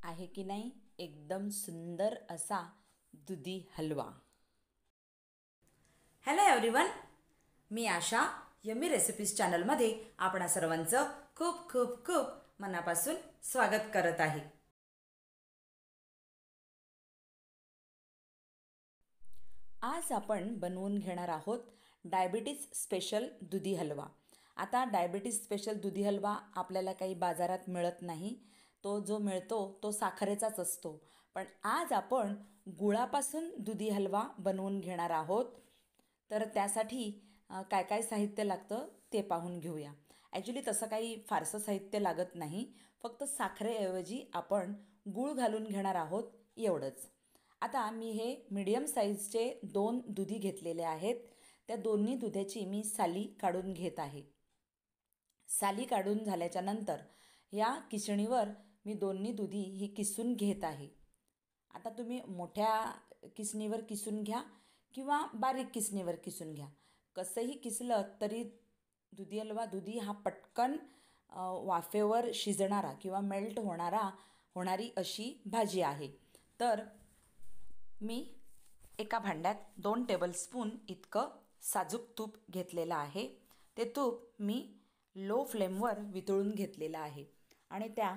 आहे की नाही एकदम सुंदर असा दुधी हलवा। हॅलो एव्हरीवन, मी आशा यम्मी रेसिपीज चॅनलमध्ये आपणा सर्वांचं खूप खूप खूप मनापासून स्वागत करत आहे। आज आपण बनवून घेणार आहोत डायबिटीज स्पेशल दुधी हलवा। आता डायबिटीज स्पेशल दुधी हलवा आपल्याला काही बाजारात मिळत नाही, तो जो मिळतो तो साखरेचाच असतो। पण आज आपण गुळापासून दुधी हलवा बनवून घेणार आहोत। तर त्यासाठी काय काय साहित्य लागतं ते पाहून घेऊया। ॲक्च्युली तसं काही फारसं साहित्य लागत नाही, फक्त साखरेऐवजी आपण गूळ घालून घेणार आहोत एवढंच। आता मी हे मीडियम साईजचे 2 दुधी घेतलेले आहेत। त्या दोन्ही दुधाची मी साली काढून घेत आहे। साली काढून झाल्याच्या नंतर या किसणीवर मी दोन्ही दुधी ही किसून घेत आहे। आता तुम्ही मोठ्या किसणीवर किसून घ्या किंवा बारीक किसणीवर किसून घ्या, कसंही किसलं तरी दुधी हलवा दुधी हा पटकन वाफेवर शिजणारा किंवा मेल्ट होणारी अशी भाजी आहे। तर मी एका भांड्यात 2 टेबलस्पून इतकं साजूक तूप घेतलेलं आहे। ते तूप मी लो फ्लेमवर वितळून घेतलेलं आहे आणि त्या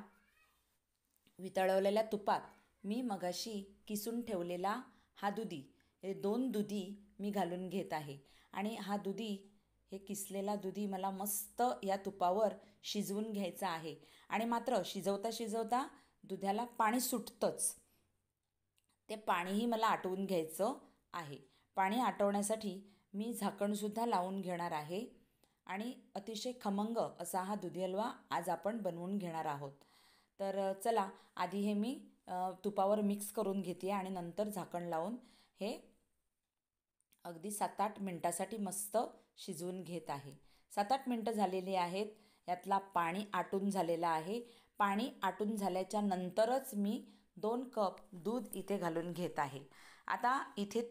वितळवलेल्या तुपात मी मगाशी किसून ठेवलेला हा दुधी, हे 2 दुधी मी घालून घेत आहे। आणि हा दुधी, हे किसलेला दुधी मला मस्त या तुपावर शिजवून घ्यायचा आहे। आणि मात्र शिजवता शिजवता दुधाला पाणी सुटतंच, ते पाणीही मला आटवून घ्यायचं आहे। पाणी आटवण्यासाठी मी झाकणसुद्धा लावून घेणार आहे आणि अतिशय खमंग असा हा दुधी हलवा आज आपण बनवून घेणार आहोत। तर चला, आधी हे मी तुपावर मिक्स करून घेते आणि नंतर झाकण लावून हे अगदी 7-8 मिनटासाठी मस्त शिजवून घेत आहे। 7-8 मिनटं झालेली आहेत, यातला पाणी आटून झालेलं आहे। पाणी आटून झाल्याच्या नंतरच मी 2 कप दूध इथे घालून घेत आहे। आता इथे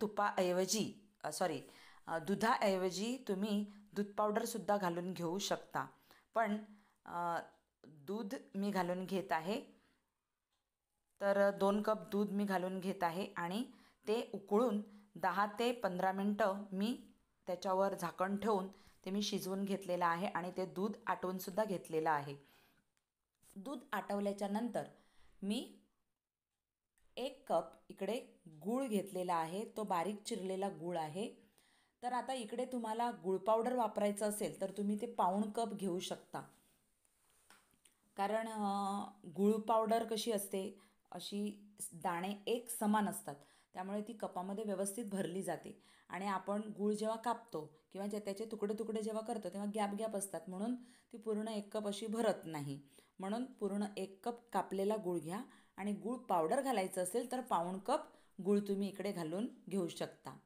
दुधाऐवजी तुम्ही दूध पावडरसुद्धा घालून घेऊ शकता, पण दूध मी घालून घेत आहे। तर 2 कप दूध मी घालून घेत आहे आणि ते उकळून 10 ते 15 मिनटं मी त्याच्यावर झाकण ठेवून ते मी शिजवून घेतलेलं आहे आणि ते दूध आटवूनसुद्धा घेतलेलं आहे। दूध आटवल्याच्या नंतर मी 1 कप इकडे गूळ घेतलेला आहे, तो बारीक चिरलेला गूळ आहे। तर आता इकडे तुम्हाला गूळ पावडर वापरायचं असेल तर तुम्ही ते पाऊण कप घेऊ शकता, कारण गूळ पावडर कशी असते, अशी दाणे एक समान असतात, त्यामुळे ती कपामध्ये व्यवस्थित भरली जाते। आणि आपण गूळ जेव्हा कापतो किंवा त्याचे तुकडे तुकडे जेव्हा करतो तेव्हा गॅप गॅप असतात, म्हणून ती पूर्ण 1 कप अशी भरत नाही। म्हणून पूर्ण 1 कप कापलेला गूळ घ्या आणि गूळ पावडर घालायचं असेल तर पाऊण कप गूळ तुम्ही इकडे घालून घेऊ शकता।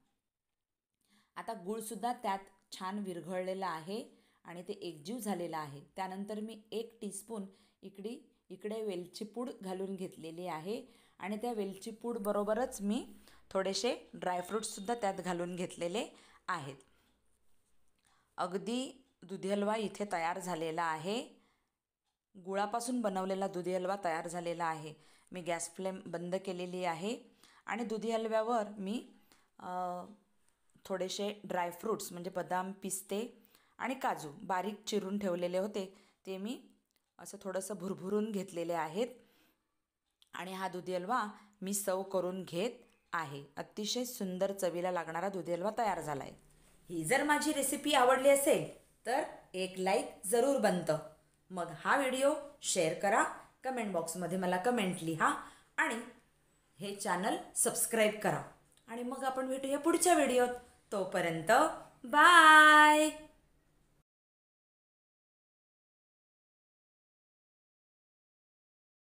आता गूळसुद्धा त्यात छान विरघळलेला आहे आणि ते एकजीव झालेलं आहे। त्यानंतर मी 1 टीस्पून इकडे वेलची पूड घालून घेतलेली आहे आणि त्या वेलची पूड बरोबरच मी थोडेसे ड्रायफ्रूट्ससुद्धा त्यात घालून घेतलेले आहेत। अगदी दुधी हलवा इथे तयार झालेला आहे। गुळापासून बनवलेला दुधी हलवा तयार झालेला आहे। मी गॅस फ्लेम बंद केलेली आहे आणि दुधी हलव्यावर मी थोडेसे ड्रायफ्रूट्स म्हणजे बदाम, पिस्ते आणि काजू बारीक चिरून ठेवलेले होते, ते मी असं थोडंसं भुरभुरून घेतलेले आहेत आणि हा दुधी हलवा मी सर्व करून घेत आहे। अतिशय सुंदर चवीला लागणारा दुधी हलवा तयार झाला आहे। ही जर माझी रेसिपी आवडली असेल तर एक लाईक जरूर बनतं। मग हा व्हिडिओ शेअर करा, कमेंट बॉक्समध्ये मला कमेंट लिहा आणि हे चॅनल सबस्क्राईब करा। आणि मग आपण भेटूया पुढच्या व्हिडिओत। तोपर्यंत बाय।